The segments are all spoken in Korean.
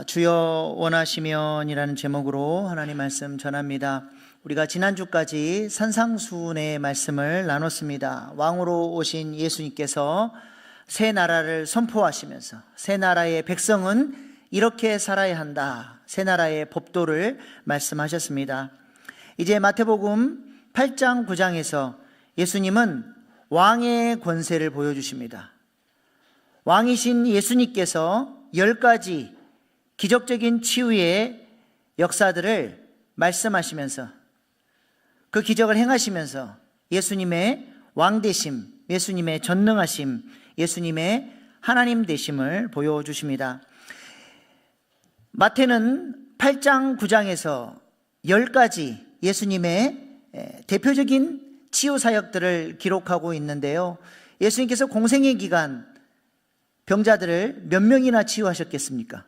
주여 원하시면이라는 제목으로 하나님 말씀 전합니다. 우리가 지난주까지 산상수훈의 말씀을 나눴습니다. 왕으로 오신 예수님께서 새 나라를 선포하시면서 새 나라의 백성은 이렇게 살아야 한다, 새 나라의 법도를 말씀하셨습니다. 이제 마태복음 8장 9장에서 예수님은 왕의 권세를 보여주십니다. 왕이신 예수님께서 10가지 기적적인 치유의 역사들을 말씀하시면서 그 기적을 행하시면서 예수님의 왕되심, 예수님의 전능하심, 예수님의 하나님 되심을 보여주십니다. 마태는 8장 9장에서 10가지 예수님의 대표적인 치유 사역들을 기록하고 있는데요, 예수님께서 공생의 기간 병자들을 몇 명이나 치유하셨겠습니까?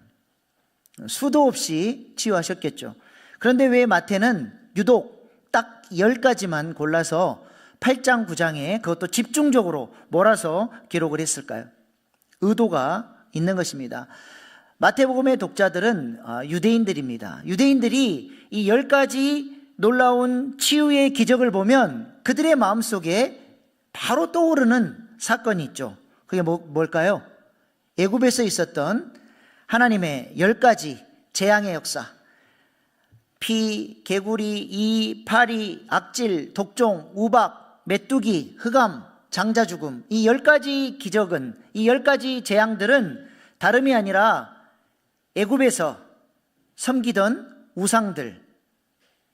수도 없이 치유하셨겠죠. 그런데 왜 마태는 유독 딱 10가지만 골라서 8장 9장에 그것도 집중적으로 몰아서 기록을 했을까요? 의도가 있는 것입니다. 마태복음의 독자들은 유대인들입니다. 유대인들이 이 10가지 놀라운 치유의 기적을 보면 그들의 마음속에 바로 떠오르는 사건이 있죠. 그게 뭘까요? 애굽에서 있었던 하나님의 10가지 재앙의 역사, 피, 개구리, 이, 파리, 악질, 독종, 우박, 메뚜기, 흑암, 장자 죽음, 이 10가지 기적은, 이 10가지 재앙들은 다름이 아니라 애굽에서 섬기던 우상들,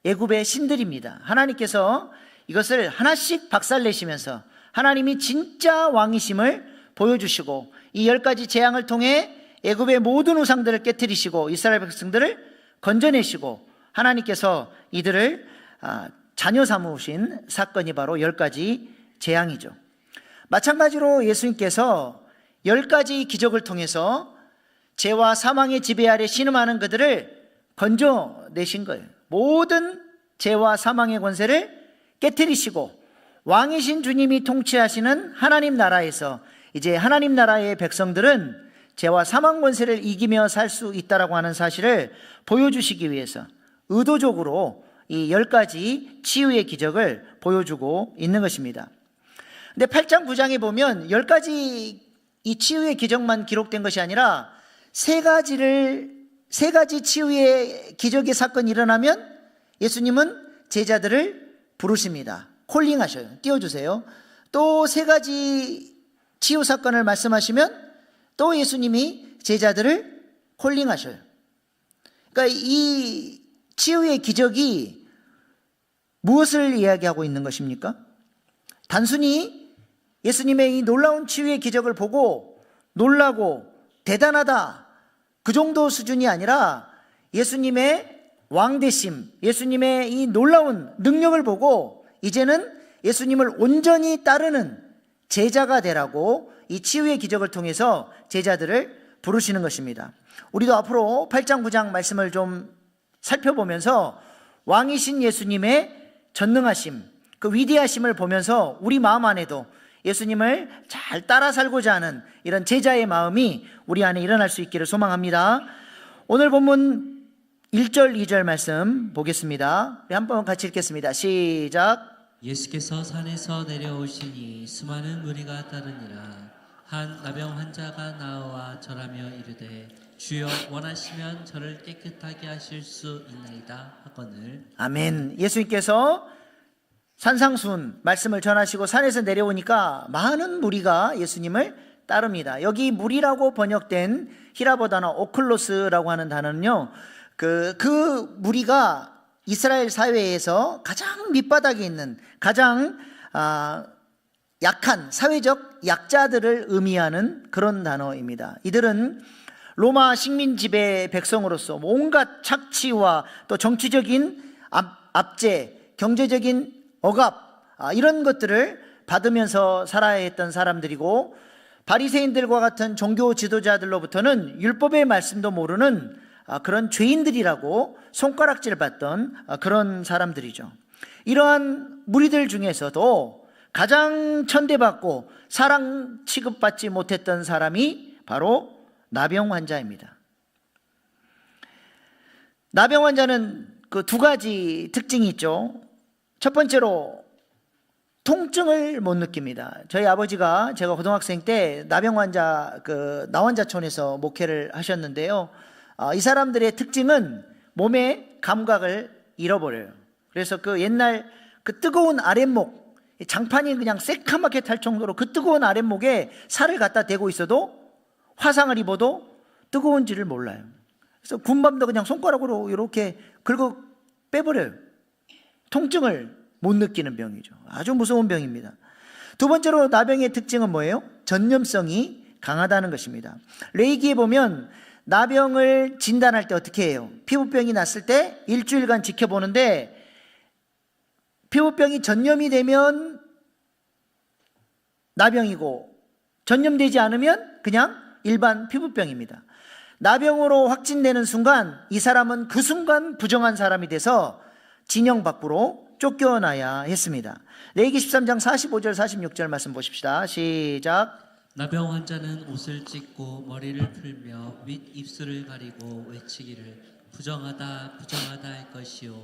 애굽의 신들입니다. 하나님께서 이것을 하나씩 박살내시면서 하나님이 진짜 왕이심을 보여주시고 이 10가지 재앙을 통해 애굽의 모든 우상들을 깨뜨리시고 이스라엘 백성들을 건져내시고 하나님께서 이들을 자녀 삼으신 사건이 바로 10가지 재앙이죠. 마찬가지로 예수님께서 10가지 기적을 통해서 죄와 사망의 지배 아래 신음하는 그들을 건져내신 거예요. 모든 죄와 사망의 권세를 깨뜨리시고 왕이신 주님이 통치하시는 하나님 나라에서 이제 하나님 나라의 백성들은 죄와 사망 권세를 이기며 살 수 있다라고 하는 사실을 보여주시기 위해서 의도적으로 이 10가지 치유의 기적을 보여주고 있는 것입니다. 근데 8장 9장에 보면 10가지 이 치유의 기적만 기록된 것이 아니라 세 가지 치유의 기적의 사건이 일어나면 예수님은 제자들을 부르십니다. 콜링하셔요. 띄워주세요. 또 3가지 치유 사건을 말씀하시면 또 예수님이 제자들을 콜링하셔요. 그러니까 이 치유의 기적이 무엇을 이야기하고 있는 것입니까? 단순히 예수님의 이 놀라운 치유의 기적을 보고 놀라고 대단하다, 그 정도 수준이 아니라 예수님의 왕되심, 예수님의 이 놀라운 능력을 보고 이제는 예수님을 온전히 따르는 제자가 되라고 이 치유의 기적을 통해서 제자들을 부르시는 것입니다. 우리도 앞으로 8장 9장 말씀을 좀 살펴보면서 왕이신 예수님의 전능하심, 그 위대하심을 보면서 우리 마음 안에도 예수님을 잘 따라 살고자 하는 이런 제자의 마음이 우리 안에 일어날 수 있기를 소망합니다. 오늘 본문 1절 2절 말씀 보겠습니다. 우리 한번 같이 읽겠습니다. 시작. 예수께서 산에서 내려오시니 수많은 무리가 따르니라. 한 나병 환자가 나와 절하며 이르되 주여 원하시면 저를 깨끗하게 하실 수 있나이다 하거늘. 아멘. 예수님께서 산상수훈 말씀을 전하시고 산에서 내려오니까 많은 무리가 예수님을 따릅니다. 여기 무리라고 번역된 히라보 단어 오클로스라고 하는 단어는요, 그 무리가 이스라엘 사회에서 가장 밑바닥에 있는 가장 약한 사회적 약자들을 의미하는 그런 단어입니다. 이들은 로마 식민 지배 백성으로서 온갖 착취와 또 정치적인 압제, 경제적인 억압, 이런 것들을 받으면서 살아야 했던 사람들이고, 바리새인들과 같은 종교 지도자들로부터는 율법의 말씀도 모르는 그런 죄인들이라고 손가락질 받던 그런 사람들이죠. 이러한 무리들 중에서도 가장 천대받고 사랑 취급받지 못했던 사람이 바로 나병 환자입니다. 나병 환자는 그 두 가지 특징이 있죠. 첫 번째로 통증을 못 느낍니다. 저희 아버지가 제가 고등학생 때 나병 환자 나환자촌에서 목회를 하셨는데요. 이 사람들의 특징은 몸의 감각을 잃어버려요. 그래서 그 옛날 그 뜨거운 아랫목, 장판이 그냥 새카맣게 탈 정도로 그 뜨거운 아랫목에 살을 갖다 대고 있어도, 화상을 입어도 뜨거운지를 몰라요. 그래서 군밤도 그냥 손가락으로 이렇게 긁어 빼버려요. 통증을 못 느끼는 병이죠. 아주 무서운 병입니다. 두 번째로 나병의 특징은 뭐예요? 전염성이 강하다는 것입니다. 레이기에 보면 나병을 진단할 때 어떻게 해요? 피부병이 났을 때 일주일간 지켜보는데, 피부병이 전염이 되면 나병이고 전염되지 않으면 그냥 일반 피부병입니다. 나병으로 확진되는 순간 이 사람은 그 순간 부정한 사람이 돼서 진영 밖으로 쫓겨나야 했습니다. 레위기 13장 45절 46절 말씀 보십시다. 시작. 나병 환자는 옷을 찢고 머리를 풀며 윗 입술을 가리고 외치기를 부정하다 부정하다 할 것이요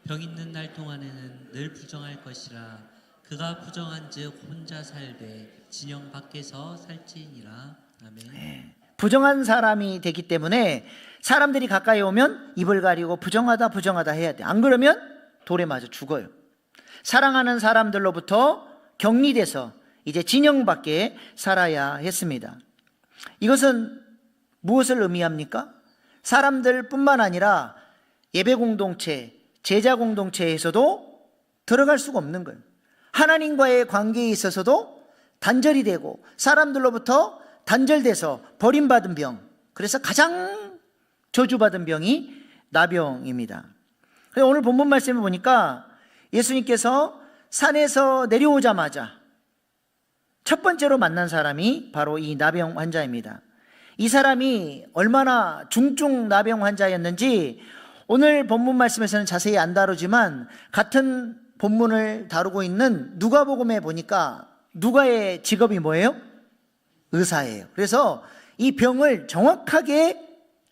병 있는 날 동안에는 늘 부정할 것이라. 그가 부정한즉 혼자 살되 진영 밖에서 살지니라. 아멘. 부정한 사람이 되기 때문에 사람들이 가까이 오면 입을 가리고 부정하다 부정하다 해야 돼. 안 그러면 돌에 맞아 죽어요. 사랑하는 사람들로부터 격리돼서 이제 진영 밖에 살아야 했습니다. 이것은 무엇을 의미합니까? 사람들뿐만 아니라 예배 공동체, 제자 공동체에서도 들어갈 수가 없는 거예요. 하나님과의 관계에 있어서도 단절이 되고 사람들로부터 단절돼서 버림받은 병, 그래서 가장 저주받은 병이 나병입니다. 그래서 오늘 본문 말씀을 보니까 예수님께서 산에서 내려오자마자 첫 번째로 만난 사람이 바로 이 나병 환자입니다. 이 사람이 얼마나 중증 나병 환자였는지 오늘 본문 말씀에서는 자세히 안 다루지만, 같은 본문을 다루고 있는 누가복음에 보니까 누가의 직업이 뭐예요? 의사예요. 그래서 이 병을 정확하게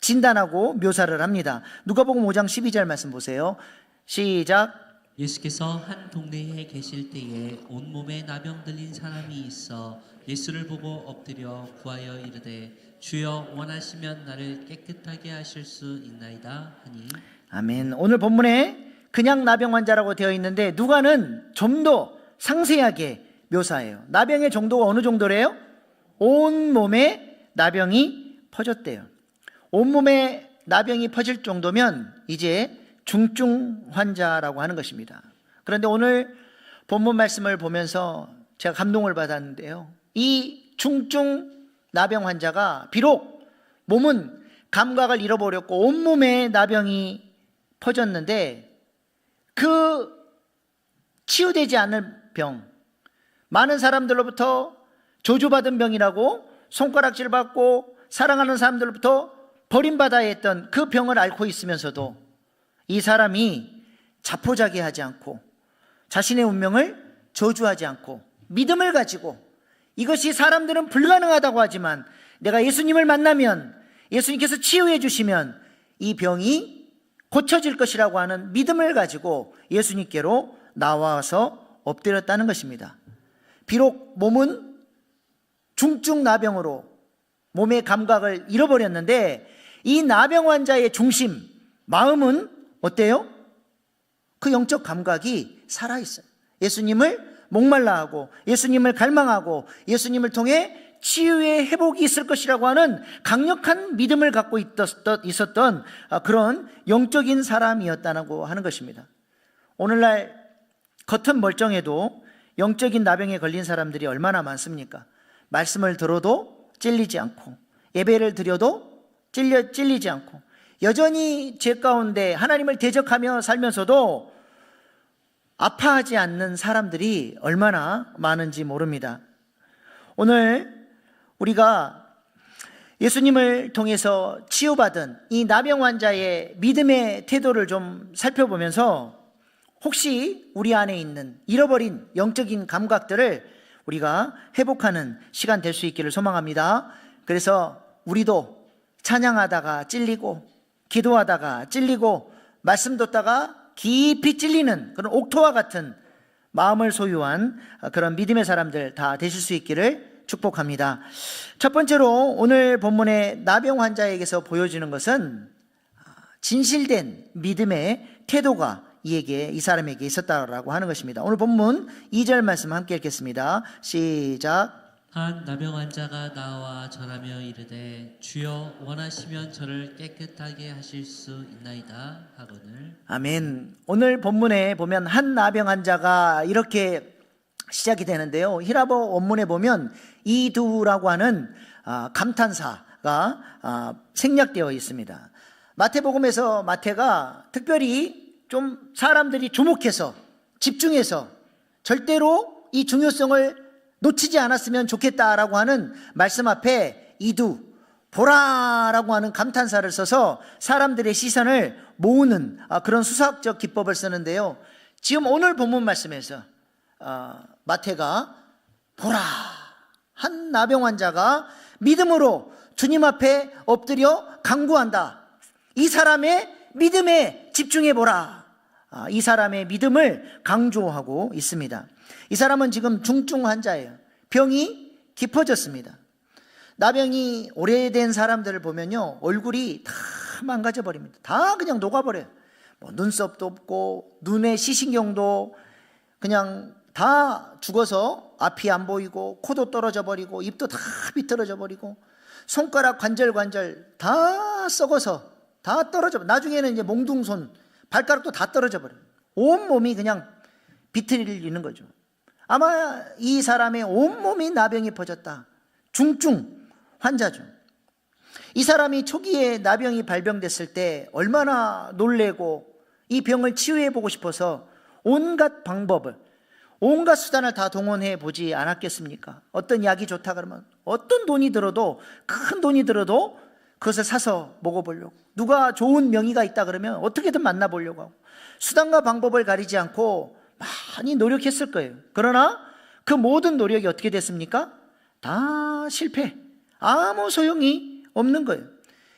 진단하고 묘사를 합니다. 누가복음 5장 12절 말씀 보세요. 시작. 예수께서 한 동네에 계실 때에 온몸에 나병 들린 사람이 있어 예수를 보고 엎드려 구하여 이르되 주여 원하시면 나를 깨끗하게 하실 수 있나이다 하니. 아멘. 오늘 본문에 그냥 나병 환자라고 되어 있는데 누가는 좀 더 상세하게 묘사해요. 나병의 정도가 어느 정도래요? 온몸에 나병이 퍼졌대요. 온몸에 나병이 퍼질 정도면 이제 중증 환자라고 하는 것입니다. 그런데 오늘 본문 말씀을 보면서 제가 감동을 받았는데요, 이 중증 나병 환자가 비록 몸은 감각을 잃어버렸고 온몸에 나병이 퍼졌는데 그 치유되지 않을 병, 많은 사람들로부터 저주받은 병이라고 손가락질 받고 사랑하는 사람들로부터 버림받아야 했던 그 병을 앓고 있으면서도 이 사람이 자포자기하지 않고 자신의 운명을 저주하지 않고 믿음을 가지고, 이것이 사람들은 불가능하다고 하지만 내가 예수님을 만나면, 예수님께서 치유해 주시면 이 병이 고쳐질 것이라고 하는 믿음을 가지고 예수님께로 나와서 엎드렸다는 것입니다. 비록 몸은 중증 나병으로 몸의 감각을 잃어버렸는데 이 나병 환자의 중심, 마음은 어때요? 그 영적 감각이 살아있어요. 예수님을 목말라하고 예수님을 갈망하고 예수님을 통해 치유의 회복이 있을 것이라고 하는 강력한 믿음을 갖고 있었던 그런 영적인 사람이었다고 하는 것입니다. 오늘날 겉은 멀쩡해도 영적인 나병에 걸린 사람들이 얼마나 많습니까? 말씀을 들어도 찔리지 않고, 예배를 드려도 찔리지 않고, 여전히 죄 가운데 하나님을 대적하며 살면서도 아파하지 않는 사람들이 얼마나 많은지 모릅니다. 오늘 우리가 예수님을 통해서 치유받은 이 나병 환자의 믿음의 태도를 좀 살펴보면서 혹시 우리 안에 있는 잃어버린 영적인 감각들을 우리가 회복하는 시간 될 수 있기를 소망합니다. 그래서 우리도 찬양하다가 찔리고 기도하다가 찔리고 말씀 듣다가 깊이 찔리는 그런 옥토와 같은 마음을 소유한 그런 믿음의 사람들 다 되실 수 있기를 축복합니다. 첫 번째로 오늘 본문의 나병 환자에게서 보여주는 것은 진실된 믿음의 태도가 이 사람에게 있었다라고 하는 것입니다. 오늘 본문 2절 말씀 함께 읽겠습니다. 시작. 한 나병 환자가 나와 절하며 이르되 주여 원하시면 저를 깨끗하게 하실 수 있나이다 하거늘. 아멘. 오늘 본문에 보면 한 나병 환자가 이렇게 시작이 되는데요. 히라보 원문에 보면 이두라고 하는 감탄사가 생략되어 있습니다. 마태복음에서 마태가 특별히 좀 사람들이 주목해서 집중해서 절대로 이 중요성을 놓치지 않았으면 좋겠다라고 하는 말씀 앞에 이두, 보라라고 하는 감탄사를 써서 사람들의 시선을 모으는 그런 수학적 기법을 쓰는데요. 지금 오늘 본문 말씀에서 마태가 보라, 한 나병 환자가 믿음으로 주님 앞에 엎드려 간구한다. 이 사람의 믿음에 집중해 보라. 이 사람의 믿음을 강조하고 있습니다. 이 사람은 지금 중증 환자예요. 병이 깊어졌습니다. 나병이 오래된 사람들을 보면요, 얼굴이 다 망가져 버립니다. 다 그냥 녹아버려요. 눈썹도 없고 눈의 시신경도 그냥 다 죽어서 앞이 안 보이고, 코도 떨어져 버리고, 입도 다 비틀어져 버리고, 손가락 관절 다 썩어서 다 떨어져 버려. 나중에는 이제 몽둥손, 발가락도 다 떨어져 버려요. 온 몸이 그냥 비틀리는 거죠. 아마 이 사람의 온몸이 나병이 퍼졌다. 중증 환자죠. 이 사람이 초기에 나병이 발병됐을 때 얼마나 놀래고 이 병을 치유해 보고 싶어서 온갖 방법을, 온갖 수단을 다 동원해 보지 않았겠습니까? 어떤 약이 좋다 그러면 어떤 돈이 들어도, 큰 돈이 들어도 그것을 사서 먹어보려고, 누가 좋은 명의가 있다 그러면 어떻게든 만나보려고 하고, 수단과 방법을 가리지 않고 많이 노력했을 거예요. 그러나 그 모든 노력이 어떻게 됐습니까? 다 실패, 아무 소용이 없는 거예요.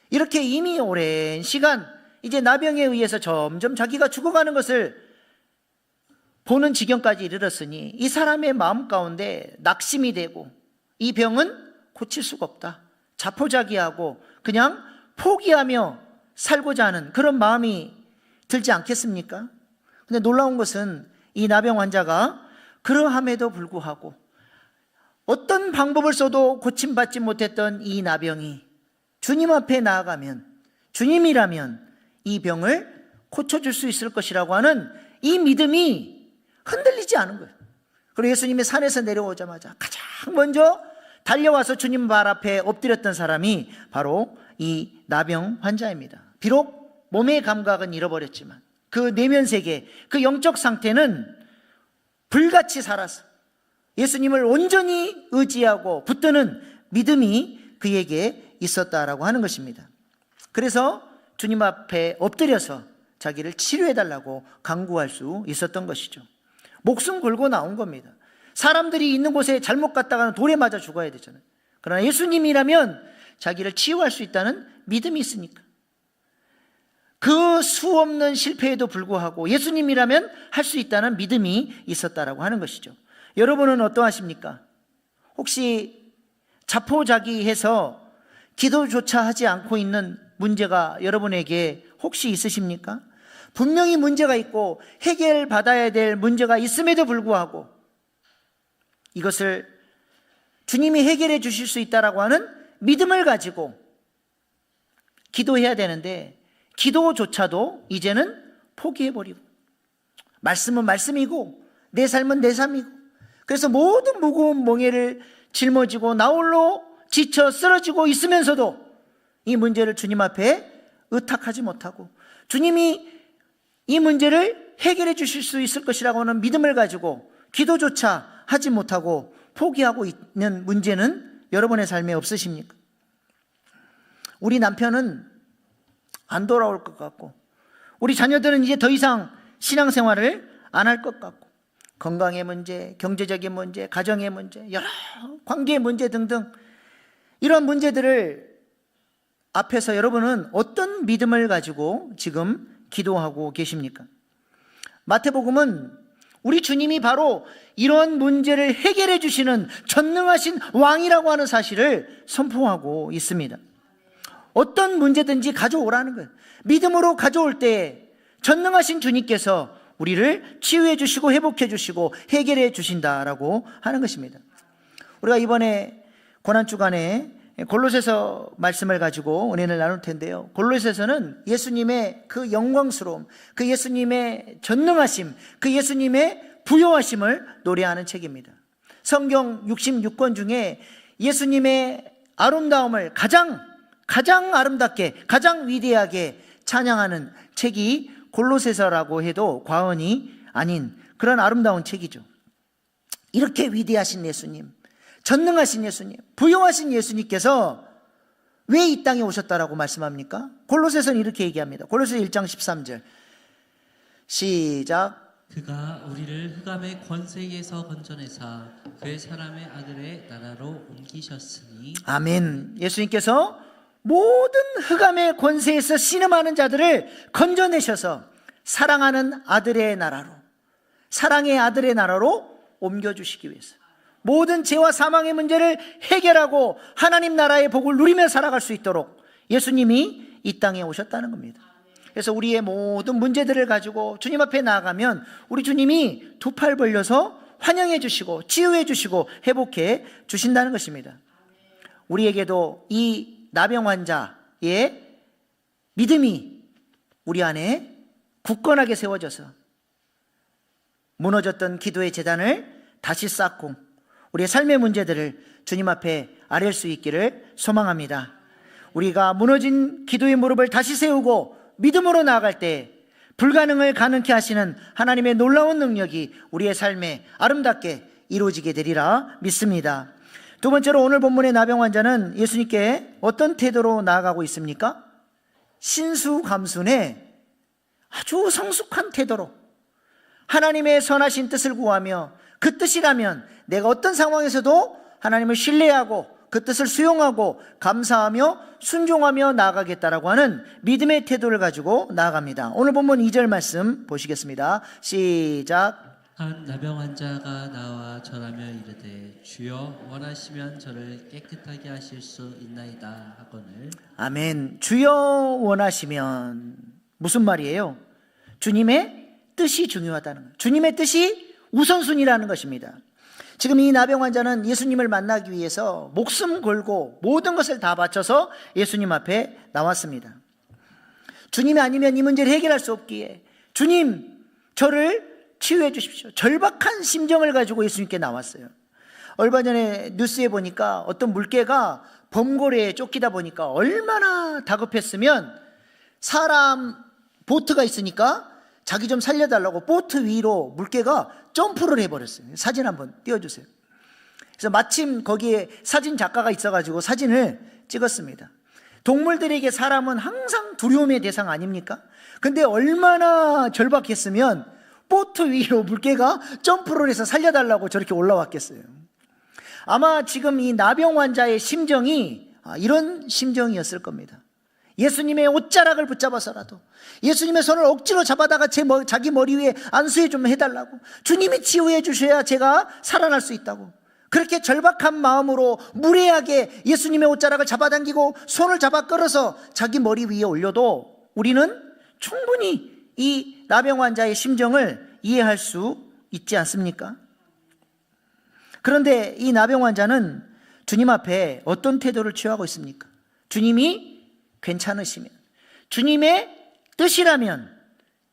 이렇게 이미 오랜 시간 이제 나병에 의해서 점점 자기가 죽어가는 것을 보는 지경까지 이르렀으니 이 사람의 마음 가운데 낙심이 되고, 이 병은 고칠 수가 없다, 자포자기하고 그냥 포기하며 살고자 하는 그런 마음이 들지 않겠습니까? 근데 놀라운 것은 이 나병 환자가 그러함에도 불구하고 어떤 방법을 써도 고침받지 못했던 이 나병이 주님 앞에 나아가면, 주님이라면 이 병을 고쳐줄 수 있을 것이라고 하는 이 믿음이 흔들리지 않은 거예요. 그리고 예수님이 산에서 내려오자마자 가장 먼저 달려와서 주님 발 앞에 엎드렸던 사람이 바로 이 나병 환자입니다. 비록 몸의 감각은 잃어버렸지만 그 내면 세계, 그 영적 상태는 불같이 살아서 예수님을 온전히 의지하고 붙드는 믿음이 그에게 있었다라고 하는 것입니다. 그래서 주님 앞에 엎드려서 자기를 치료해달라고 간구할 수 있었던 것이죠. 목숨 걸고 나온 겁니다. 사람들이 있는 곳에 잘못 갔다가는 돌에 맞아 죽어야 되잖아요. 그러나 예수님이라면 자기를 치유할 수 있다는 믿음이 있으니까, 그 수없는 실패에도 불구하고 예수님이라면 할 수 있다는 믿음이 있었다라고 하는 것이죠. 여러분은 어떠하십니까? 혹시 자포자기해서 기도조차 하지 않고 있는 문제가 여러분에게 혹시 있으십니까? 분명히 문제가 있고 해결받아야 될 문제가 있음에도 불구하고 이것을 주님이 해결해 주실 수 있다라고 하는 믿음을 가지고 기도해야 되는데, 기도조차도 이제는 포기해버리고, 말씀은 말씀이고 내 삶은 내 삶이고, 그래서 모든 무거운 멍에를 짊어지고 나홀로 지쳐 쓰러지고 있으면서도 이 문제를 주님 앞에 의탁하지 못하고, 주님이 이 문제를 해결해 주실 수 있을 것이라고 하는 믿음을 가지고 기도조차 하지 못하고 포기하고 있는 문제는 여러분의 삶에 없으십니까? 우리 남편은 안 돌아올 것 같고, 우리 자녀들은 이제 더 이상 신앙생활을 안 할 것 같고, 건강의 문제, 경제적인 문제, 가정의 문제, 여러 관계의 문제 등등 이런 문제들을 앞에서 여러분은 어떤 믿음을 가지고 지금 기도하고 계십니까? 마태복음은 우리 주님이 바로 이런 문제를 해결해 주시는 전능하신 왕이라고 하는 사실을 선포하고 있습니다. 어떤 문제든지 가져오라는 거예요. 믿음으로 가져올 때 전능하신 주님께서 우리를 치유해 주시고 회복해 주시고 해결해 주신다라고 하는 것입니다. 우리가 이번에 고난주간에 골로새서 말씀을 가지고 은혜를 나눌 텐데요, 골로새서는 예수님의 그 영광스러움, 그 예수님의 전능하심, 그 예수님의 부요하심을 노래하는 책입니다. 성경 66권 중에 예수님의 아름다움을 가장 아름답게, 가장 위대하게 찬양하는 책이 골로새서라고 해도 과언이 아닌 그런 아름다운 책이죠. 이렇게 위대하신 예수님, 전능하신 예수님, 부요하신 예수님께서 왜 이 땅에 오셨다라고 말씀합니까? 골로새서는 이렇게 얘기합니다. 골로새 1장 13절 시작. 그가 우리를 흑암의 권세에서 건져내사 그의 사람의 아들의 나라로 옮기셨으니. 아멘. 예수님께서 모든 흑암의 권세에서 신음하는 자들을 건져내셔서 사랑하는 아들의 나라로, 사랑의 아들의 나라로 옮겨주시기 위해서 모든 죄와 사망의 문제를 해결하고 하나님 나라의 복을 누리며 살아갈 수 있도록 예수님이 이 땅에 오셨다는 겁니다. 그래서 우리의 모든 문제들을 가지고 주님 앞에 나아가면 우리 주님이 두 팔 벌려서 환영해 주시고 치유해 주시고 회복해 주신다는 것입니다. 우리에게도 이 나병 환자의 믿음이 우리 안에 굳건하게 세워져서 무너졌던 기도의 재단을 다시 쌓고 우리의 삶의 문제들을 주님 앞에 아뢰 수 있기를 소망합니다. 우리가 무너진 기도의 무릎을 다시 세우고 믿음으로 나아갈 때 불가능을 가능케 하시는 하나님의 놀라운 능력이 우리의 삶에 아름답게 이루어지게 되리라 믿습니다. 두 번째로 오늘 본문의 나병 환자는 예수님께 어떤 태도로 나아가고 있습니까? 신수감순의 아주 성숙한 태도로 하나님의 선하신 뜻을 구하며 그 뜻이라면 내가 어떤 상황에서도 하나님을 신뢰하고 그 뜻을 수용하고 감사하며 순종하며 나아가겠다라고 하는 믿음의 태도를 가지고 나아갑니다. 오늘 본문 2절 말씀 보시겠습니다. 시작. 한 나병 환자가 나와 절하며 이르되 주여 원하시면 저를 깨끗하게 하실 수 있나이다 하거늘. 아멘. 주여 원하시면 무슨 말이에요? 주님의 뜻이 중요하다는 거예요. 주님의 뜻이 우선순위라는 것입니다. 지금 이 나병 환자는 예수님을 만나기 위해서 목숨 걸고 모든 것을 다 바쳐서 예수님 앞에 나왔습니다. 주님이 아니면 이 문제를 해결할 수 없기에 주님 저를 치유해 주십시오. 절박한 심정을 가지고 예수님께 나왔어요. 얼마 전에 뉴스에 보니까 어떤 물개가 범고래에 쫓기다 보니까 얼마나 다급했으면 사람 보트가 있으니까 자기 좀 살려달라고 보트 위로 물개가 점프를 해버렸어요. 사진 한번 띄워주세요. 그래서 마침 거기에 사진 작가가 있어가지고 사진을 찍었습니다. 동물들에게 사람은 항상 두려움의 대상 아닙니까? 근데 얼마나 절박했으면 보트 위로 물개가 점프를 해서 살려달라고 저렇게 올라왔겠어요. 아마 지금 이 나병 환자의 심정이 이런 심정이었을 겁니다. 예수님의 옷자락을 붙잡아서라도 예수님의 손을 억지로 잡아다가 자기 머리 위에 안수해 좀 해달라고, 주님이 치유해 주셔야 제가 살아날 수 있다고, 그렇게 절박한 마음으로 무례하게 예수님의 옷자락을 잡아당기고 손을 잡아 끌어서 자기 머리 위에 올려도 우리는 충분히 이 나병 환자의 심정을 이해할 수 있지 않습니까? 그런데 이 나병 환자는 주님 앞에 어떤 태도를 취하고 있습니까? 주님이 괜찮으시면, 주님의 뜻이라면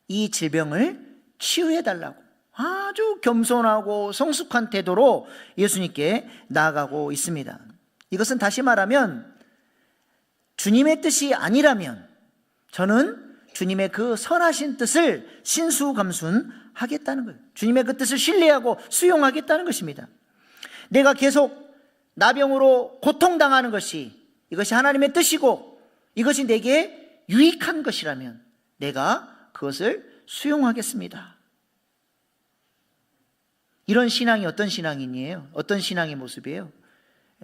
이 질병을 치유해달라고 아주 겸손하고 성숙한 태도로 예수님께 나아가고 있습니다. 이것은 다시 말하면 주님의 뜻이 아니라면 저는 주님의 그 선하신 뜻을 신수감순하겠다는 거예요. 주님의 그 뜻을 신뢰하고 수용하겠다는 것입니다. 내가 계속 나병으로 고통당하는 것이 이것이 하나님의 뜻이고 이것이 내게 유익한 것이라면 내가 그것을 수용하겠습니다. 이런 신앙이 어떤 신앙이에요? 어떤 신앙의 모습이에요?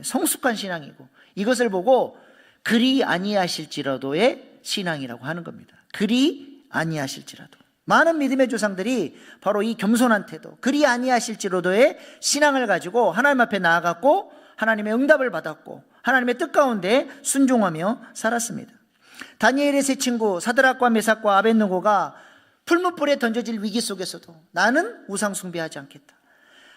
성숙한 신앙이고, 이것을 보고 그리 아니하실지라도의 신앙이라고 하는 겁니다. 그리 아니하실지라도. 많은 믿음의 조상들이 바로 이 겸손한 태도, 그리 아니하실지라도의 신앙을 가지고 하나님 앞에 나아갔고 하나님의 응답을 받았고 하나님의 뜻 가운데 순종하며 살았습니다. 다니엘의 세 친구 사드락과 메삭과 아벳느고가 풀무불에 던져질 위기 속에서도 나는 우상 숭배하지 않겠다.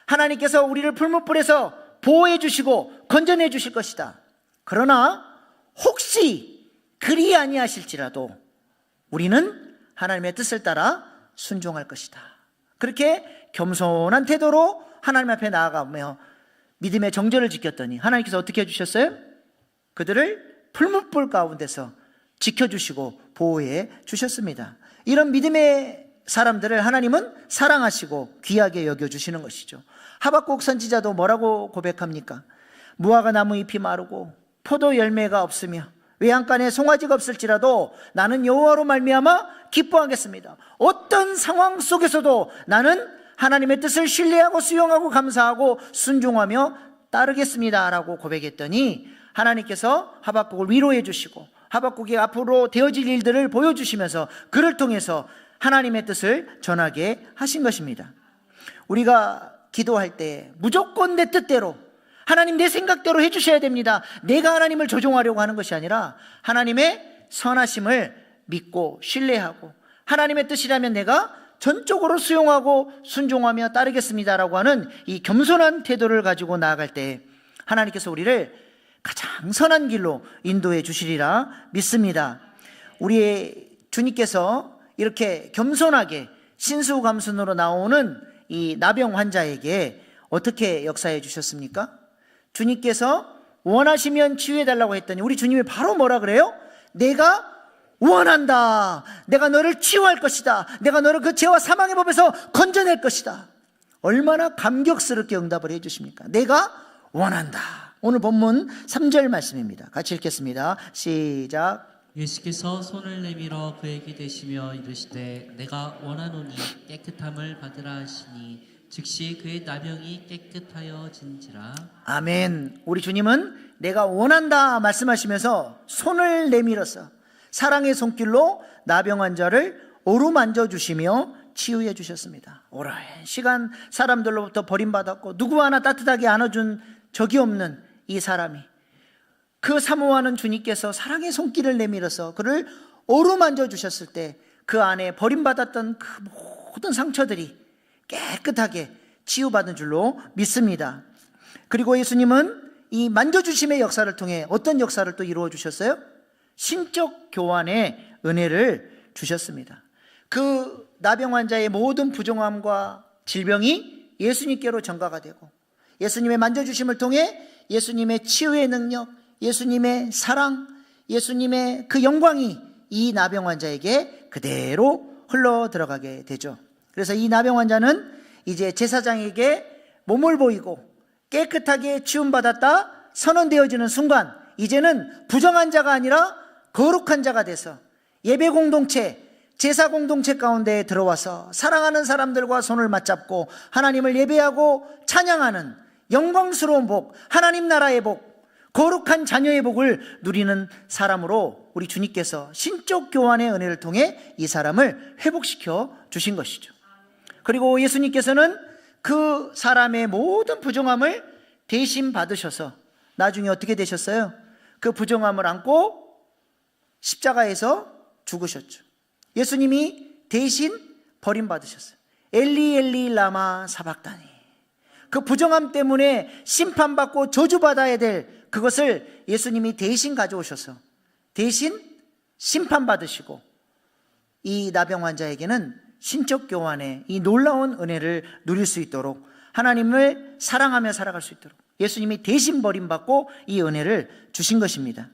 하나님께서 우리를 풀무불에서 보호해 주시고 건져내 주실 것이다. 그러나 혹시 그리 아니하실지라도 우리는 하나님의 뜻을 따라 순종할 것이다. 그렇게 겸손한 태도로 하나님 앞에 나아가며 믿음의 정절을 지켰더니 하나님께서 어떻게 해주셨어요? 그들을 풀무불 가운데서 지켜주시고 보호해 주셨습니다. 이런 믿음의 사람들을 하나님은 사랑하시고 귀하게 여겨주시는 것이죠. 하박국 선지자도 뭐라고 고백합니까? 무화과 나무 잎이 마르고 포도 열매가 없으며 외양간에 송아지가 없을지라도 나는 여호와로 말미암아 기뻐하겠습니다. 어떤 상황 속에서도 나는 하나님의 뜻을 신뢰하고 수용하고 감사하고 순종하며 따르겠습니다 라고 고백했더니 하나님께서 하박국을 위로해 주시고 하박국이 앞으로 되어질 일들을 보여주시면서 그를 통해서 하나님의 뜻을 전하게 하신 것입니다. 우리가 기도할 때 무조건 내 뜻대로 하나님 내 생각대로 해주셔야 됩니다. 내가 하나님을 조종하려고 하는 것이 아니라 하나님의 선하심을 믿고 신뢰하고 하나님의 뜻이라면 내가 전적으로 수용하고 순종하며 따르겠습니다라고 하는 이 겸손한 태도를 가지고 나아갈 때 하나님께서 우리를 가장 선한 길로 인도해 주시리라 믿습니다. 우리의 주님께서 이렇게 겸손하게 신수감순으로 나오는 이 나병 환자에게 어떻게 역사해 주셨습니까? 주님께서 원하시면 치유해 달라고 했더니 우리 주님이 바로 뭐라 그래요? 내가 원한다. 내가 너를 치유할 것이다. 내가 너를 그 죄와 사망의 법에서 건져낼 것이다. 얼마나 감격스럽게 응답을 해 주십니까? 내가 원한다. 오늘 본문 3절 말씀입니다. 같이 읽겠습니다. 시작. 예수께서 손을 내밀어 그에게 대시며 이르시되 내가 원하노니 깨끗함을 받으라 하시니 즉시 그의 나병이 깨끗하여진지라. 아멘. 우리 주님은 내가 원한다 말씀하시면서 손을 내밀어서 사랑의 손길로 나병 환자를 어루만져 주시며 치유해 주셨습니다. 오랜 시간 사람들로부터 버림받았고 누구 하나 따뜻하게 안아준 적이 없는 이 사람이 그 사모하는 주님께서 사랑의 손길을 내밀어서 그를 어루만져 주셨을 때 그 안에 버림받았던 그 모든 상처들이 깨끗하게 치유받은 줄로 믿습니다. 그리고 예수님은 이 만져주심의 역사를 통해 어떤 역사를 또 이루어 주셨어요? 신적 교환의 은혜를 주셨습니다. 그 나병 환자의 모든 부정함과 질병이 예수님께로 전가가 되고 예수님의 만져주심을 통해 예수님의 치유의 능력, 예수님의 사랑, 예수님의 그 영광이 이 나병 환자에게 그대로 흘러 들어가게 되죠. 그래서 이 나병 환자는 이제 제사장에게 몸을 보이고 깨끗하게 치움받았다 선언되어지는 순간 이제는 부정한 자가 아니라 거룩한 자가 돼서 예배 공동체, 제사 공동체 가운데 들어와서 사랑하는 사람들과 손을 맞잡고 하나님을 예배하고 찬양하는 영광스러운 복, 하나님 나라의 복, 거룩한 자녀의 복을 누리는 사람으로 우리 주님께서 신적 교환의 은혜를 통해 이 사람을 회복시켜 주신 것이죠. 그리고 예수님께서는 그 사람의 모든 부정함을 대신 받으셔서 나중에 어떻게 되셨어요? 그 부정함을 안고 십자가에서 죽으셨죠. 예수님이 대신 버림받으셨어요. 엘리 엘리 라마 사박다니. 그 부정함 때문에 심판받고 저주받아야 될 그것을 예수님이 대신 가져오셔서 대신 심판받으시고 이 나병 환자에게는 신적 교환의 이 놀라운 은혜를 누릴 수 있도록 하나님을 사랑하며 살아갈 수 있도록 예수님이 대신 버림받고 이 은혜를 주신 것입니다.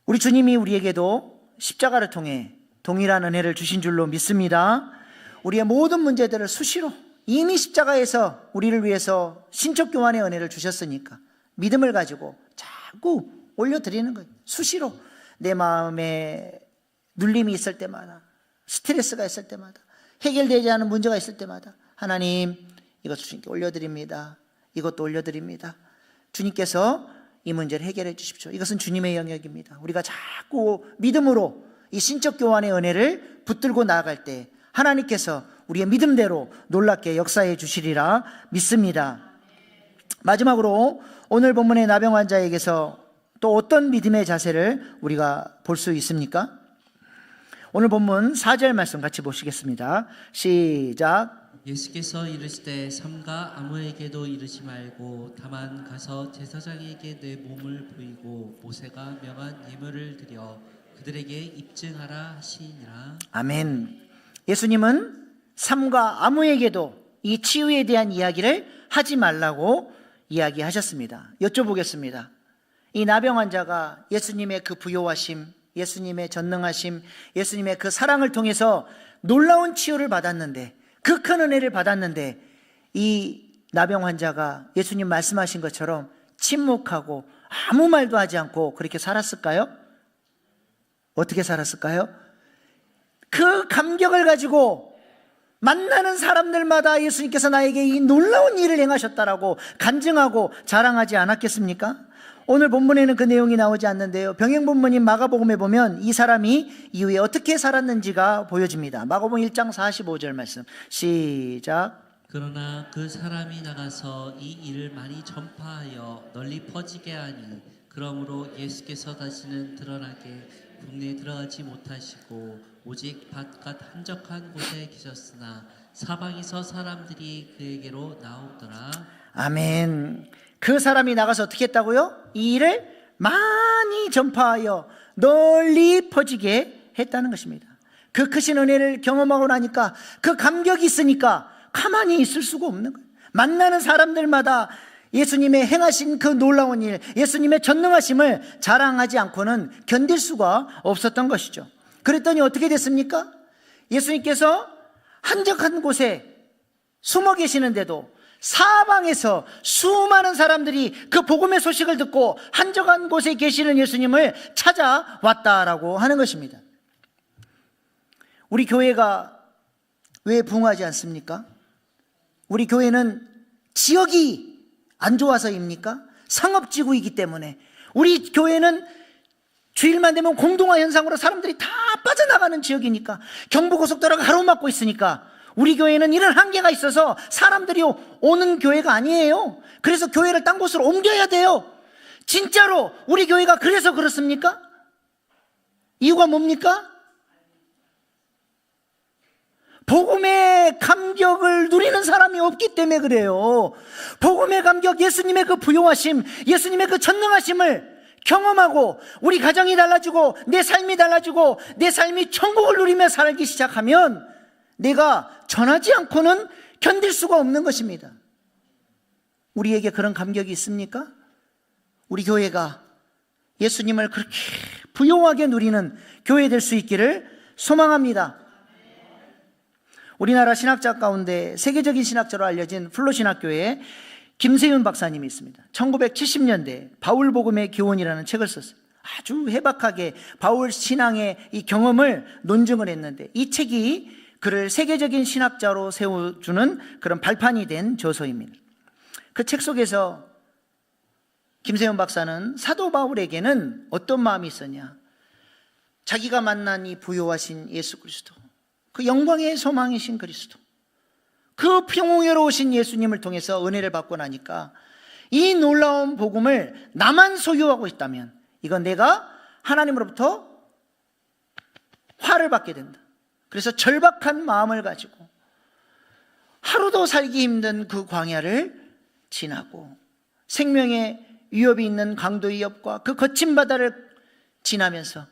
우리 주님이 우리에게도 십자가를 통해 동일한 은혜를 주신 줄로 믿습니다. 우리의 모든 문제들을 수시로 이미 십자가에서 우리를 위해서 신적 교환의 은혜를 주셨으니까 믿음을 가지고 자꾸 올려드리는 거예요. 수시로 내 마음에 눌림이 있을 때마다 스트레스가 있을 때마다 해결되지 않은 문제가 있을 때마다 하나님 이것 주님께 올려드립니다. 이것도 올려드립니다. 주님께서 이 문제를 해결해 주십시오. 이것은 주님의 영역입니다. 우리가 자꾸 믿음으로 이 신적 교환의 은혜를 붙들고 나아갈 때 하나님께서 우리의 믿음대로 놀랍게 역사해 주시리라 믿습니다. 마지막으로 오늘 본문의 나병 환자에게서 또 어떤 믿음의 자세를 우리가 볼 수 있습니까? 오늘 본문 4절 말씀 같이 보시겠습니다. 시작. 예수께서 이르시되 삼가 아무에게도 이르지 말고 다만 가서 제사장에게 내 몸을 보이고 모세가 명한 예물을 드려 그들에게 입증하라 하시니라. 아멘. 예수님은 삼가 아무에게도 이 치유에 대한 이야기를 하지 말라고 이야기하셨습니다. 여쭤보겠습니다. 이 나병 환자가 예수님의 그 부요하심, 예수님의 전능하심, 예수님의 그 사랑을 통해서 놀라운 치유를 받았는데, 그 큰 은혜를 받았는데, 이 나병 환자가 예수님 말씀하신 것처럼 침묵하고 아무 말도 하지 않고 그렇게 살았을까요? 어떻게 살았을까요? 그 감격을 가지고 만나는 사람들마다 예수님께서 나에게 이 놀라운 일을 행하셨다라고 간증하고 자랑하지 않았겠습니까? 오늘 본문에는 그 내용이 나오지 않는데요, 병행본문인 마가복음에 보면 이 사람이 이후에 어떻게 살았는지가 보여집니다. 마가복음 1장 45절 말씀 시작. 그러나 그 사람이 나가서 이 일을 많이 전파하여 널리 퍼지게 하니 그러므로 예수께서 다시는 드러나게 국내에 들어가지 못하시고 오직 바깥 한적한 곳에 계셨으나 사방에서 사람들이 그에게로 나오더라. 아멘. 그 사람이 나가서 어떻게 했다고요? 이 일을 많이 전파하여 널리 퍼지게 했다는 것입니다. 그 크신 은혜를 경험하고 나니까 그 감격이 있으니까 가만히 있을 수가 없는 거예요. 만나는 사람들마다 예수님의 행하신 그 놀라운 일, 예수님의 전능하심을 자랑하지 않고는 견딜 수가 없었던 것이죠. 그랬더니 어떻게 됐습니까? 예수님께서 한적한 곳에 숨어 계시는데도 사방에서 수많은 사람들이 그 복음의 소식을 듣고 한적한 곳에 계시는 예수님을 찾아왔다라고 하는 것입니다. 우리 교회가 왜 부흥하지 않습니까? 우리 교회는 지역이 안 좋아서입니까? 상업지구이기 때문에. 우리 교회는 주일만 되면 공동화 현상으로 사람들이 다 빠져나가는 지역이니까, 경부고속도로가 가로막고 있으니까 우리 교회는 이런 한계가 있어서 사람들이 오는 교회가 아니에요. 그래서 교회를 딴 곳으로 옮겨야 돼요. 진짜로 우리 교회가 그래서 그렇습니까? 이유가 뭡니까? 복음의 감격을 누리는 사람이 없기 때문에 그래요. 복음의 감격, 예수님의 그 부요하심, 예수님의 그 전능하심을 경험하고 우리 가정이 달라지고 내 삶이 달라지고 내 삶이 천국을 누리며 살기 시작하면 내가 전하지 않고는 견딜 수가 없는 것입니다. 우리에게 그런 감격이 있습니까? 우리 교회가 예수님을 그렇게 부요하게 누리는 교회 될 수 있기를 소망합니다. 우리나라 신학자 가운데 세계적인 신학자로 알려진 플로신학교에 김세윤 박사님이 있습니다. 1970년대 바울복음의 교훈이라는 책을 썼어요. 아주 해박하게 바울 신앙의 이 경험을 논증을 했는데, 이 책이 그를 세계적인 신학자로 세워주는 그런 발판이 된 저서입니다. 그 책 속에서 김세윤 박사는 사도 바울에게는 어떤 마음이 있었냐, 자기가 만난 이 부요하신 예수 그리스도, 그 영광의 소망이신 그리스도, 그 평화로우신 예수님을 통해서 은혜를 받고 나니까 이 놀라운 복음을 나만 소유하고 있다면 이건 내가 하나님으로부터 화를 받게 된다. 그래서 절박한 마음을 가지고 하루도 살기 힘든 그 광야를 지나고 생명의 위협이 있는 강도의 옆과 그 거친 바다를 지나면서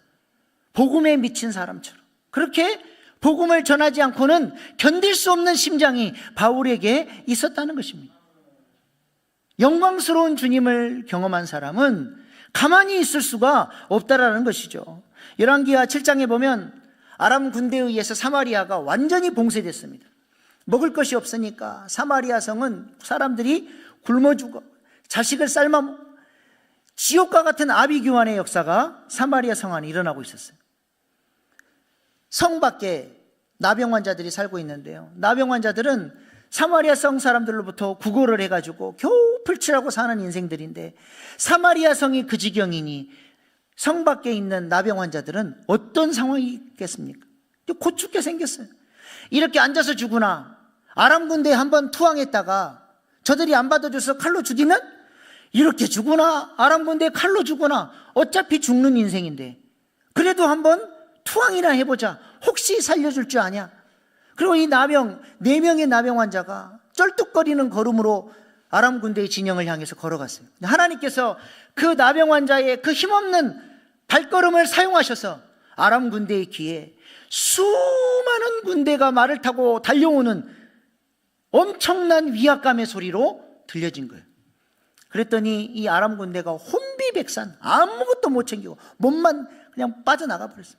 복음에 미친 사람처럼 그렇게 복음을 전하지 않고는 견딜 수 없는 심장이 바울에게 있었다는 것입니다. 영광스러운 주님을 경험한 사람은 가만히 있을 수가 없다라는 것이죠. 열왕기하 7장에 보면 아람 군대에 의해서 사마리아가 완전히 봉쇄됐습니다. 먹을 것이 없으니까 사마리아 성은 사람들이 굶어 죽어 자식을 삶아 먹, 지옥과 같은 아비규환의 역사가 사마리아 성 안에 일어나고 있었어요. 성 밖에 나병 환자들이 살고 있는데요, 나병 환자들은 사마리아 성 사람들로부터 구걸을 해가지고 겨우 풀칠하고 사는 인생들인데 사마리아 성이 그 지경이니 성 밖에 있는 나병 환자들은 어떤 상황이 있겠습니까? 곧 죽게 생겼어요. 이렇게 앉아서 죽으나 아람 군대에 한번 투항했다가 저들이 안 받아줘서 칼로 죽이면 이렇게 죽으나 아람 군대에 칼로 죽으나 어차피 죽는 인생인데 그래도 한번 투항이나 해보자. 혹시 살려줄 줄 아냐? 그리고 이 나병, 4명의 나병 환자가 쩔뚝거리는 걸음으로 아람 군대의 진영을 향해서 걸어갔어요. 하나님께서 그 나병 환자의 그 힘없는 발걸음을 사용하셔서 아람 군대의 귀에 수많은 군대가 말을 타고 달려오는 엄청난 위압감의 소리로 들려진 거예요. 그랬더니 이 아람 군대가 혼비백산, 아무것도 못 챙기고 몸만 그냥 빠져나가 버렸어요.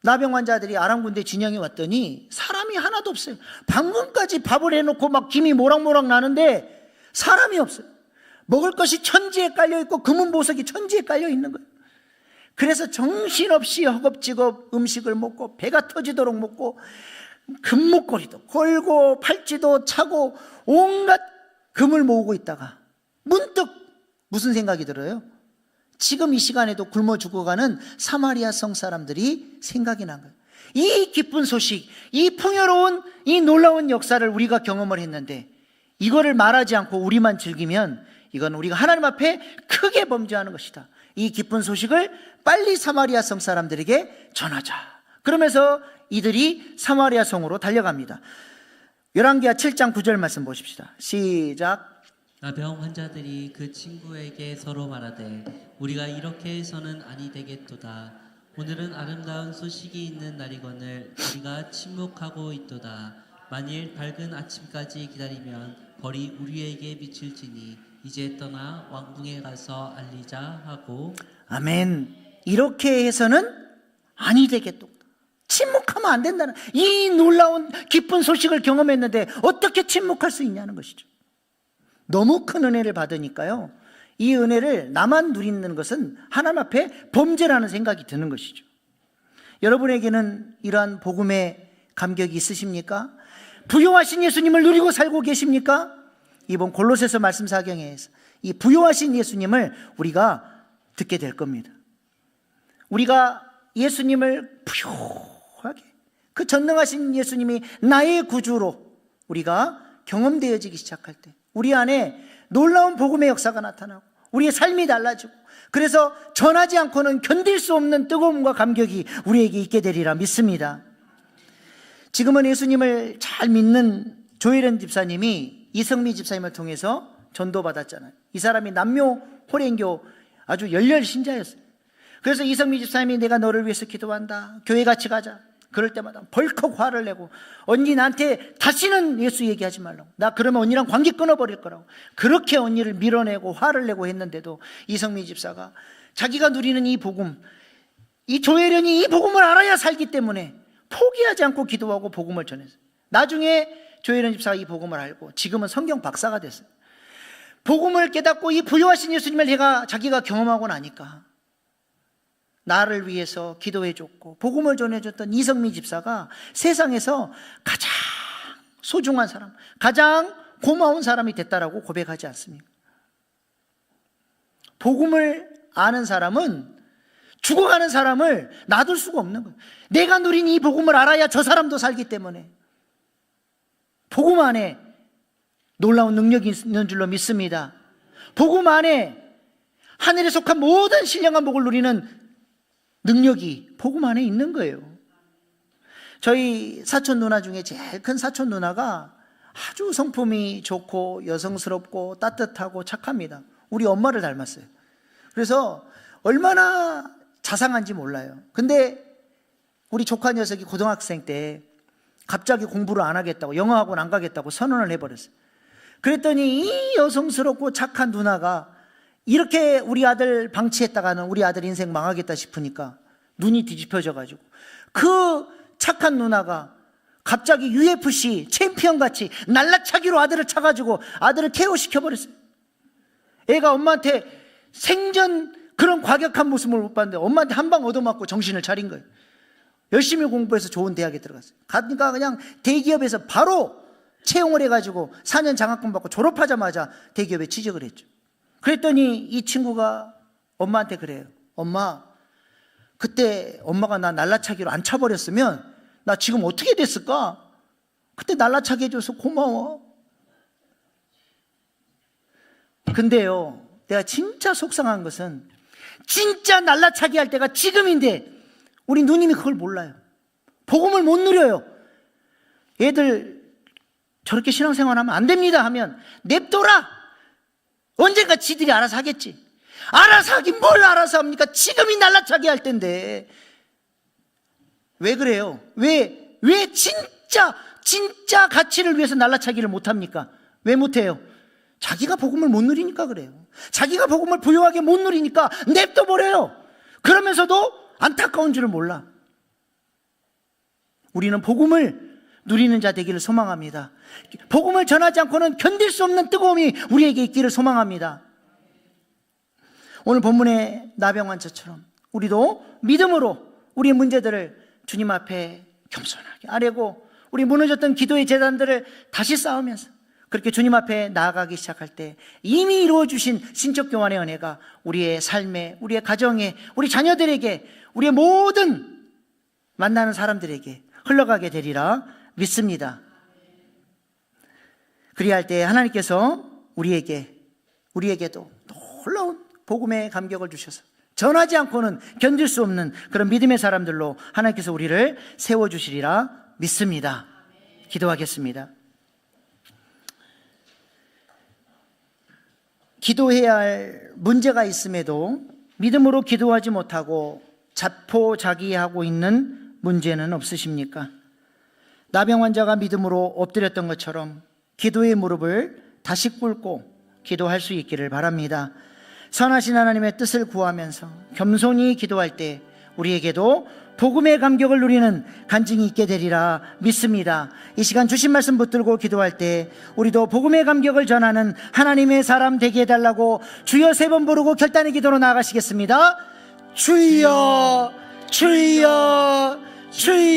나병 환자들이 아람 군대 진영에 왔더니 사람이 하나도 없어요. 방금까지 밥을 해놓고 막 김이 모락모락 나는데 사람이 없어요. 먹을 것이 천지에 깔려있고 금은 보석이 천지에 깔려있는 거예요. 그래서 정신없이 허겁지겁 음식을 먹고 배가 터지도록 먹고 금목걸이도 걸고 팔찌도 차고 온갖 금을 모으고 있다가 문득 무슨 생각이 들어요? 지금 이 시간에도 굶어 죽어가는 사마리아 성 사람들이 생각이 난 거예요. 이 기쁜 소식, 이 풍요로운 이 놀라운 역사를 우리가 경험을 했는데 이거를 말하지 않고 우리만 즐기면 이건 우리가 하나님 앞에 크게 범죄하는 것이다. 이 기쁜 소식을 빨리 사마리아 성 사람들에게 전하자. 그러면서 이들이 사마리아 성으로 달려갑니다. 열왕기하 7장 9절 말씀 보십시다. 시작. 나병 환자들이 그 친구에게 서로 말하되 우리가 이렇게 해서는 아니 되겠도다. 오늘은 아름다운 소식이 있는 날이거늘 우리가 침묵하고 있도다. 만일 밝은 아침까지 기다리면 벌이 우리에게 미칠지니 이제 떠나 왕궁에 가서 알리자 하고. 아멘. 이렇게 해서는 아니 되겠도다. 침묵하면 안 된다는 이 놀라운 기쁜 소식을 경험했는데 어떻게 침묵할 수 있냐는 것이죠. 너무 큰 은혜를 받으니까요, 이 은혜를 나만 누리는 것은 하나님 앞에 범죄라는 생각이 드는 것이죠. 여러분에게는 이러한 복음의 감격이 있으십니까? 부요하신 예수님을 누리고 살고 계십니까? 이번 골로새서 말씀 사경에서 이 부요하신 예수님을 우리가 듣게 될 겁니다. 우리가 예수님을 부요하게, 그 전능하신 예수님이 나의 구주로 우리가 경험되어지기 시작할 때 우리 안에 놀라운 복음의 역사가 나타나고 우리의 삶이 달라지고, 그래서 전하지 않고는 견딜 수 없는 뜨거움과 감격이 우리에게 있게 되리라 믿습니다. 지금은 예수님을 잘 믿는 조혜련 집사님이 이성미 집사님을 통해서 전도받았잖아요. 이 사람이 남묘 호랭교 아주 열렬 신자였어요. 그래서 이성미 집사님이 내가 너를 위해서 기도한다, 교회 같이 가자. 그럴 때마다 벌컥 화를 내고, 언니 나한테 다시는 예수 얘기하지 말라고, 나 그러면 언니랑 관계 끊어버릴 거라고 그렇게 언니를 밀어내고 화를 내고 했는데도 이성미 집사가 자기가 누리는 이 복음, 이 조혜련이 이 복음을 알아야 살기 때문에 포기하지 않고 기도하고 복음을 전했어요. 나중에 조혜련 집사가 이 복음을 알고 지금은 성경 박사가 됐어요. 복음을 깨닫고 이 부요하신 예수님을 자기가 경험하고 나니까 나를 위해서 기도해줬고 복음을 전해줬던 이성미 집사가 세상에서 가장 소중한 사람, 가장 고마운 사람이 됐다라고 고백하지 않습니까? 복음을 아는 사람은 죽어가는 사람을 놔둘 수가 없는 거예요. 내가 누린 이 복음을 알아야 저 사람도 살기 때문에 복음 안에 놀라운 능력이 있는 줄로 믿습니다. 복음 안에 하늘에 속한 모든 신령한 복을 누리는 능력이 복음 안에 있는 거예요. 저희 사촌 누나 중에 제일 큰 사촌 누나가 아주 성품이 좋고 여성스럽고 따뜻하고 착합니다. 우리 엄마를 닮았어요. 그래서 얼마나 자상한지 몰라요. 근데 우리 조카 녀석이 고등학생 때 갑자기 공부를 안 하겠다고, 영어학원 안 가겠다고 선언을 해버렸어요. 그랬더니 이 여성스럽고 착한 누나가 이렇게 우리 아들 방치했다가는 우리 아들 인생 망하겠다 싶으니까 눈이 뒤집혀져가지고 그 착한 누나가 갑자기 UFC 챔피언같이 날라차기로 아들을 차가지고 아들을 KO 시켜버렸어요. 애가 엄마한테 생전 그런 과격한 모습을 못 봤는데 엄마한테 한 방 얻어맞고 정신을 차린 거예요. 열심히 공부해서 좋은 대학에 들어갔어요. 그러니까 그냥 대기업에서 바로 채용을 해가지고 4년 장학금 받고 졸업하자마자 대기업에 취직을 했죠. 그랬더니 이 친구가 엄마한테 그래요. 엄마, 그때 엄마가 나 날라차기로 안 쳐버렸으면 나 지금 어떻게 됐을까? 그때 날라차게 해줘서 고마워. 근데요, 내가 진짜 속상한 것은 진짜 날라차기 할 때가 지금인데 우리 누님이 그걸 몰라요. 복음을 못 누려요. 애들 저렇게 신앙생활하면 안 됩니다 하면 냅둬라. 언젠가 지들이 알아서 하겠지. 알아서 하긴 뭘 알아서 합니까? 지금이 날라차기 할 텐데. 왜 그래요? 왜 진짜 가치를 위해서 날라차기를 못합니까? 왜 못해요? 자기가 복음을 못 누리니까 그래요. 자기가 복음을 부유하게 못 누리니까 냅둬버려요. 그러면서도 안타까운 줄을 몰라. 우리는 복음을 누리는 자 되기를 소망합니다. 복음을 전하지 않고는 견딜 수 없는 뜨거움이 우리에게 있기를 소망합니다. 오늘 본문의 나병환자처럼 우리도 믿음으로 우리의 문제들을 주님 앞에 겸손하게 아뢰고 우리 무너졌던 기도의 재단들을 다시 쌓으면서 그렇게 주님 앞에 나아가기 시작할 때 이미 이루어주신 신적 교환의 은혜가 우리의 삶에, 우리의 가정에, 우리 자녀들에게, 우리의 모든 만나는 사람들에게 흘러가게 되리라 믿습니다. 그리할 때 하나님께서 우리에게도 놀라운 복음의 감격을 주셔서 전하지 않고는 견딜 수 없는 그런 믿음의 사람들로 하나님께서 우리를 세워주시리라 믿습니다. 기도하겠습니다. 기도해야 할 문제가 있음에도 믿음으로 기도하지 못하고 자포자기하고 있는 문제는 없으십니까? 나병 환자가 믿음으로 엎드렸던 것처럼 기도의 무릎을 다시 꿇고 기도할 수 있기를 바랍니다. 선하신 하나님의 뜻을 구하면서 겸손히 기도할 때 우리에게도 복음의 감격을 누리는 간증이 있게 되리라 믿습니다. 이 시간 주신 말씀 붙들고 기도할 때 우리도 복음의 감격을 전하는 하나님의 사람 되게 해달라고 주여 3번 부르고 결단의 기도로 나아가시겠습니다. 주여 주여 주여